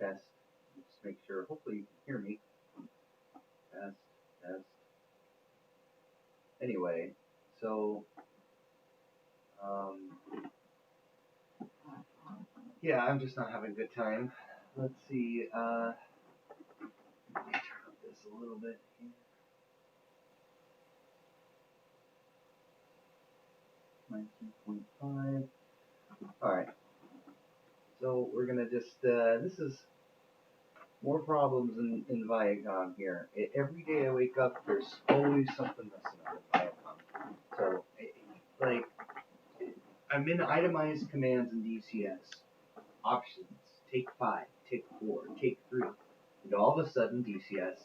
test. Just make sure. Hopefully you can hear me. Test, test. Anyway, so yeah, I'm just not having a good time. Let's see. Let me turn up this a little bit here. 19.5. All right. So we're gonna just. This is more problems in Viacom here. Every day I wake up, there's always something messing up in Viacom. So, like, I'm in itemized commands in DCS. Options, take 5, take 4, take 3. And all of a sudden, DCS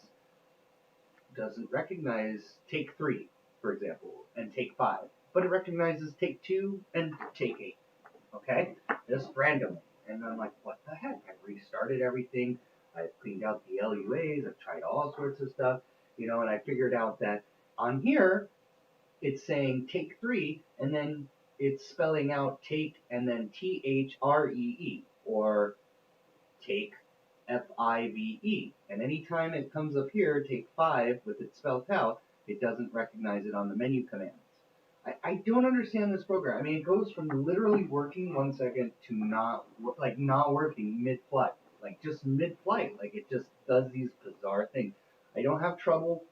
doesn't recognize take 3, for example, and take 5. But it recognizes take 2 and take 8. Okay? Just randomly. And I'm like, what the heck? I restarted everything. I've cleaned out the LUAs. I've tried all sorts of stuff. And I figured out that on here, it's saying take 3, and then it's spelling out take and then THREE, or take FIVE. And anytime it comes up here, take 5, with it spelled out, it doesn't recognize it on the menu commands. I don't understand this program. I mean, it goes from literally working 1 second to not working mid-flight. Like, just mid-flight. Like, it just does these bizarre things. I don't have trouble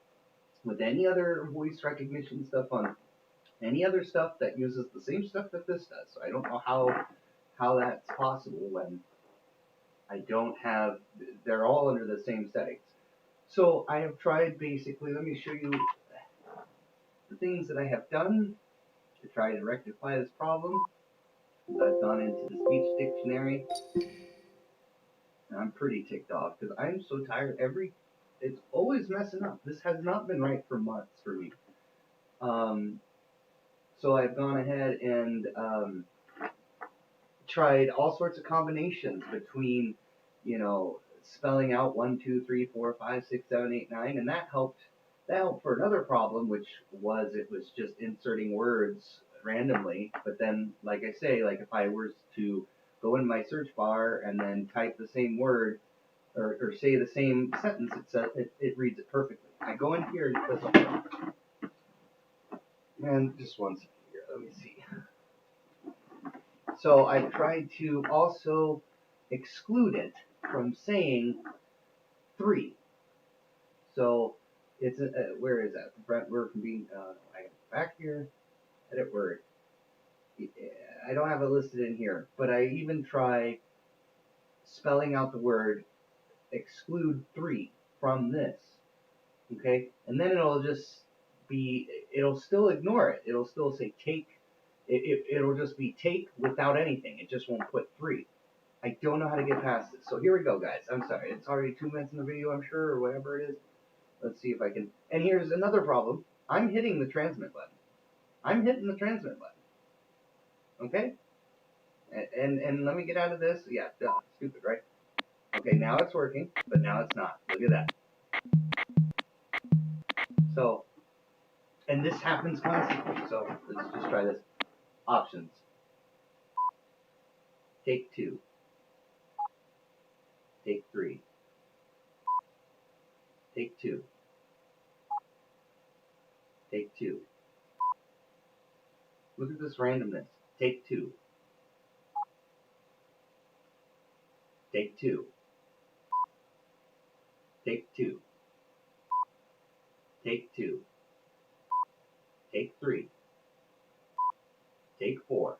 with any other voice recognition stuff on any other stuff that uses the same stuff that this does. So I don't know how that's possible when I don't have, they're all under the same settings. So I have tried basically, let me show you the things that I have done to try to rectify this problem. I've gone into the speech dictionary, and I'm pretty ticked off because I'm so tired. It's always messing up. This has not been right for months for me. So I've gone ahead and tried all sorts of combinations between, spelling out 1, 2, 3, 4, 5, 6, 7, 8, 9, and that helped. That helped for another problem, which was it was just inserting words randomly. But then, like I say, like if I were to go in my search bar and then type the same word or say the same sentence, it reads it perfectly. I go in here and it doesn't work. And just 1 second here, let me see. So I've tried to also exclude it from saying 3. So it's where is that? We're from being back here. Edit word. I don't have it listed in here, but I even try spelling out the word exclude 3 from this. Okay, and then it'll still ignore it. It'll still say take. It'll just be take without anything. It just won't put 3. I don't know how to get past this. So here we go, guys. I'm sorry. It's already 2 minutes in the video, I'm sure, or whatever it is. Let's see if I can. And here's another problem. I'm hitting the transmit button. Okay? And let me get out of this. Yeah, duh. Stupid, right? Okay, now it's working, but now it's not. Look at that. So, and this happens constantly. So let's just try this. Options. Take 2. Take 3. Take 2. Take 2. Look at this randomness. Take 2. Take 2. Take 2. Take 2. Take 3. Take 4.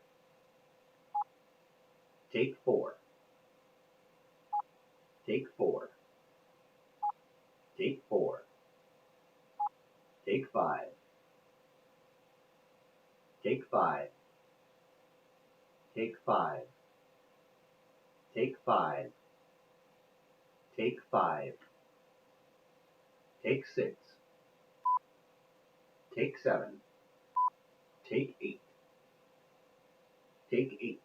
Take 4. Take 4. Take 4. Take 5. Take 5. Take 5. Take 5. Take 5. Take 6. Take 7. Take 8. Take 8.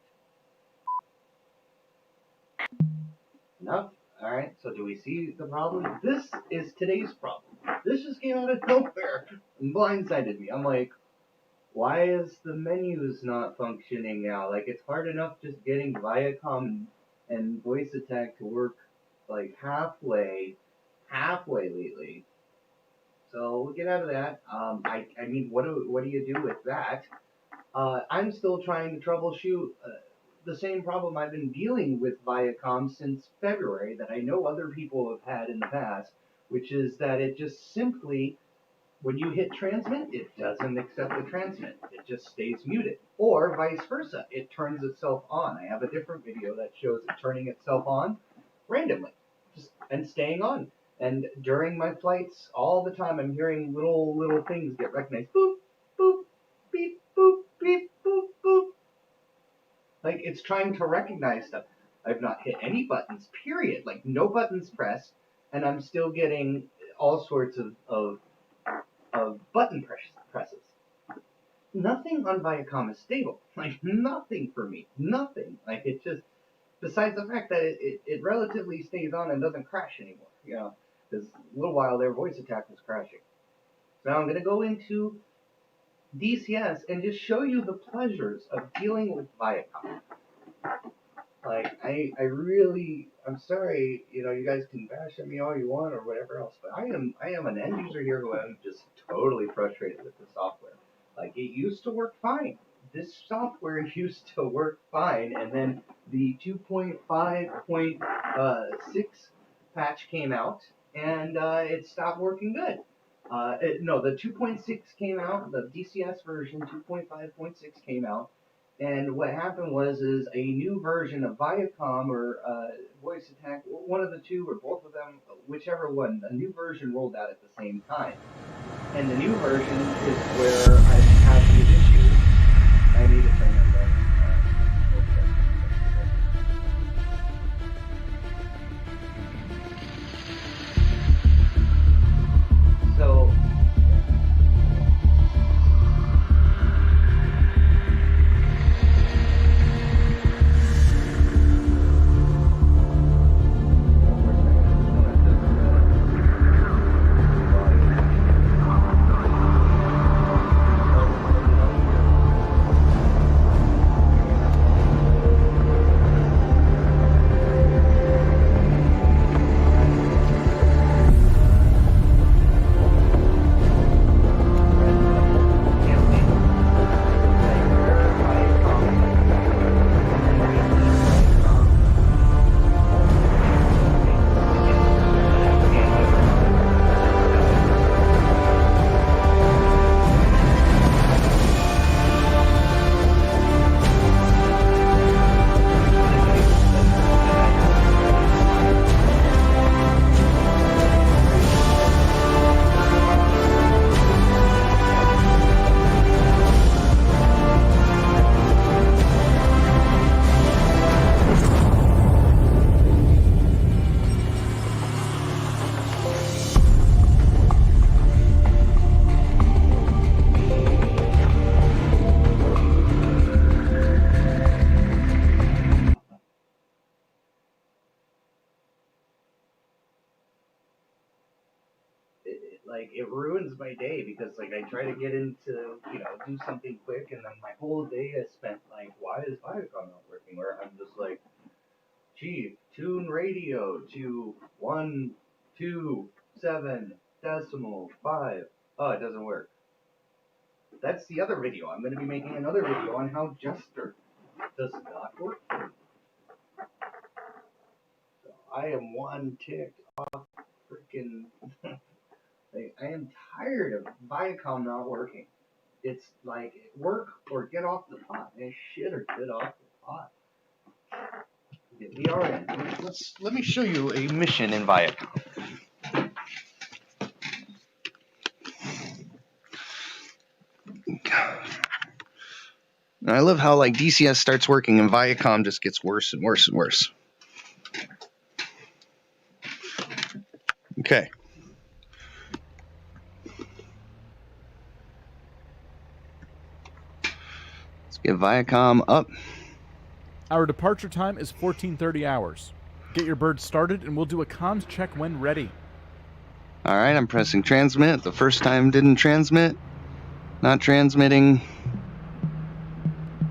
Enough? Alright, so do we see the problem? This is today's problem. This just came out of nowhere and blindsided me. I'm like, why is the menus not functioning now? Like, it's hard enough just getting Viacom and Voice Attack to work like halfway lately. So we'll get out of that. I mean, what do you do with that? I'm still trying to troubleshoot the same problem I've been dealing with Viacom since February that I know other people have had in the past, which is that it just simply, when you hit transmit, it doesn't accept the transmit. It just stays muted. Or vice versa, it turns itself on. I have a different video that shows it turning itself on randomly, and staying on. And during my flights, all the time, I'm hearing little things get recognized. Boop, boop, beep, boop, beep, boop, boop. Like, it's trying to recognize stuff. I've not hit any buttons, period. Like, no buttons pressed, and I'm still getting all sorts of button presses. Nothing on Viacom is stable. Like, nothing for me. Nothing. Like, it just, besides the fact that it relatively stays on and doesn't crash anymore. You know, because a little while there, voice attack was crashing. So now I'm going to go into DCS and just show you the pleasures of dealing with Viacom. Like, I'm sorry, you know, you guys can bash at me all you want or whatever else, but I am an end user here who am just totally frustrated with the software. Like, it used to work fine. This software used to work fine, and then the 2.5.6 patch came out, and it stopped working good. No, the 2.6 came out, the DCS version 2.5.6 came out, and what happened was a new version of Viacom or Voice Attack, one of the two or both of them, whichever one, a new version rolled out at the same time. And the new version is where I have these issues. I need to turn them down. So, it ruins my day because, like, I try to get into, you know, do something quick, and then my whole day is spent, like, why is Viacom not working? Where I'm just like, Chief, tune radio to 127.5. Oh, it doesn't work. That's the other video. I'm going to be making another video on how Jester does not work. So I am one ticked off freaking... Like, I am tired of Viacom not working. It's like, work or get off the pot. Man, shit or get off the pot. We are in. Let me show you a mission in Viacom. And I love how, like, DCS starts working and Viacom just gets worse and worse and worse. Okay. Let's get Viacom up. Our departure time is 14:30 hours. Get your bird started and we'll do a comms check when ready. Alright, I'm pressing transmit. The first time didn't transmit. Not transmitting.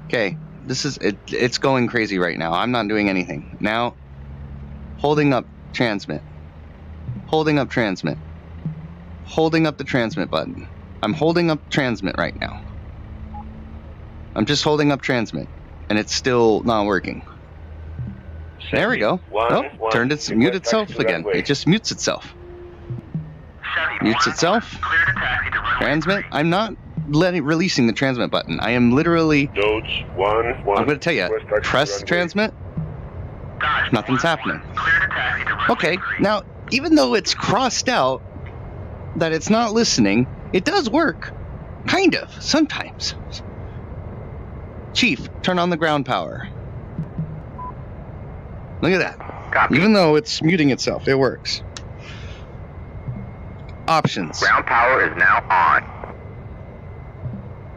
Okay, this is it's going crazy right now. I'm not doing anything. Now, holding up transmit. Holding up transmit. Holding up the transmit button. I'm holding up transmit right now. I'm just holding up transmit, and it's still not working. There we go. Oh, turned its mute itself again. It just mutes itself. Mutes itself. Transmit. I'm not releasing the transmit button. I am literally. I'm going to tell you. Press transmit. Nothing's happening. Okay. Now, even though it's crossed out that it's not listening, it does work. Kind of. Sometimes. Chief, turn on the ground power. Look at that. Copy. Even though it's muting itself, it works. Options. Ground power is now on.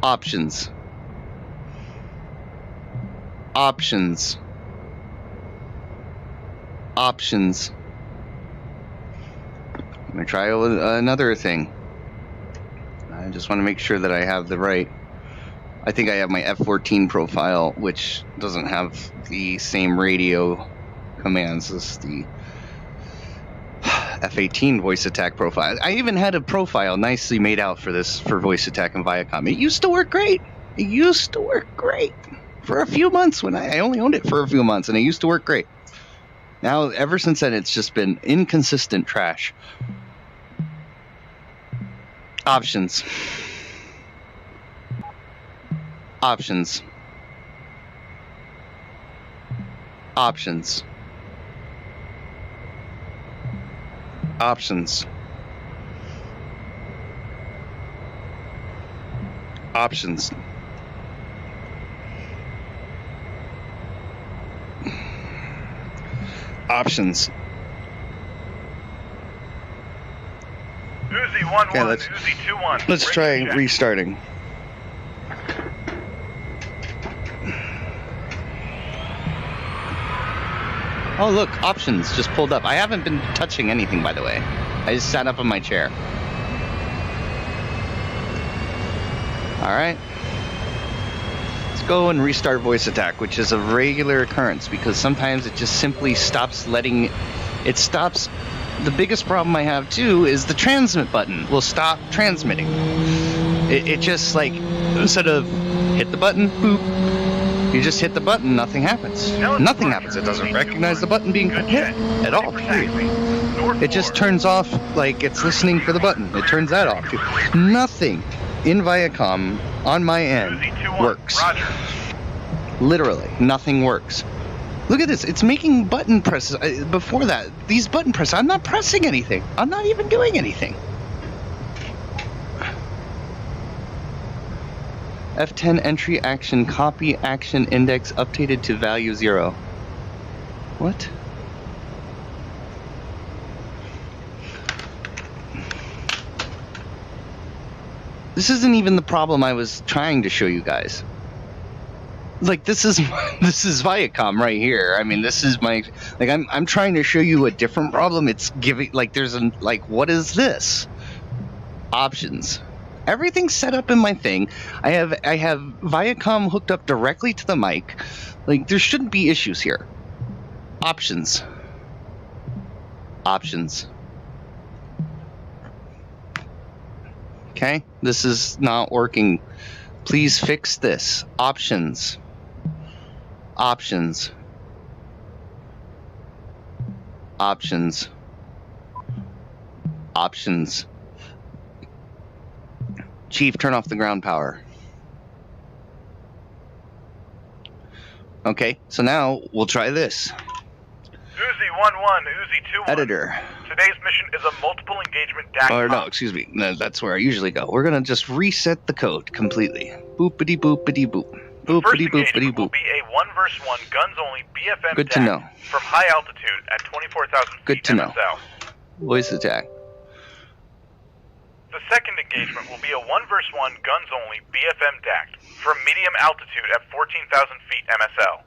Options. Options. Options. I'm going to try another thing. I just want to make sure that I have the right... I think I have my F14 profile, which doesn't have the same radio commands as the F18 voice attack profile. I even had a profile nicely made out for this, for voice attack in Viacom. It used to work great. It used to work great for a few months when I only owned it for a few months, and it used to work great. Now, ever since then, it's just been inconsistent trash. Options. Options. Options. Options. Options. Options. Uzi 1-1, Okay, Uzi 2-1. let's try restarting. Oh, look, options just pulled up. I haven't been touching anything, by the way. I just sat up in my chair. Alright. Let's go and restart voice attack, which is a regular occurrence because sometimes it just simply stops letting... It stops... The biggest problem I have, too, is the transmit button will stop transmitting. It just, like, instead of hit the button, boop, you just hit the button, nothing happens. Nothing happens. It doesn't recognize the button being hit at all. It just turns off like it's listening for the button. It turns that off, too. Nothing in Viacom on my end works. Literally, nothing works. Look at this. It's making button presses. Before that, these button presses, I'm not pressing anything. I'm not even doing anything. F10 entry action copy action index updated to value 0. What? This isn't even the problem I was trying to show you guys. Like this is Viacom right here. I mean, this is my I'm trying to show you a different problem. It's giving there's a what is this? Options. Everything's set up in my thing. I have Viacom hooked up directly to the mic. There shouldn't be issues here. Options. Options. Okay, this is not working. Please fix this. Options. Options. Options. Options. Chief, turn off the ground power. Okay, so now we'll try this. Uzi 1-1, Uzi 2-1. Editor. Today's mission is a multiple engagement DAC. Or no, excuse me. No, that's where I usually go. We're gonna just reset the code completely. Boopity boopity boop. Boopity boopity boop. Will be a 1-verse-1 guns only BFM Good to DAC know. from high altitude at 24,000 feet Good to know. MSL. Voice attack. The second engagement will be a 1-verse-1 guns only BFM DAC from medium altitude at 14,000 feet MSL.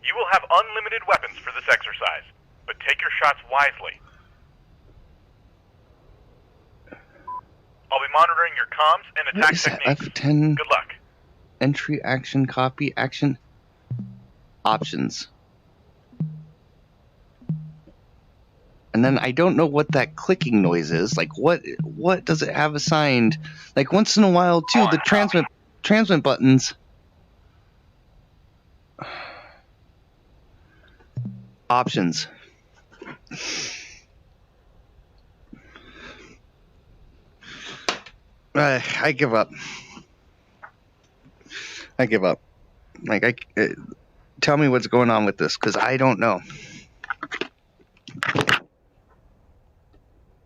You will have unlimited weapons for this exercise, but take your shots wisely. I'll be monitoring your comms and attack What is that? techniques. F10 Good luck. entry action copy action options. And then I don't know what that clicking noise is. Like, what does it have assigned? Like, once in a while, too, the transmit buttons. Options. I give up. Like, tell me what's going on with this, because I don't know.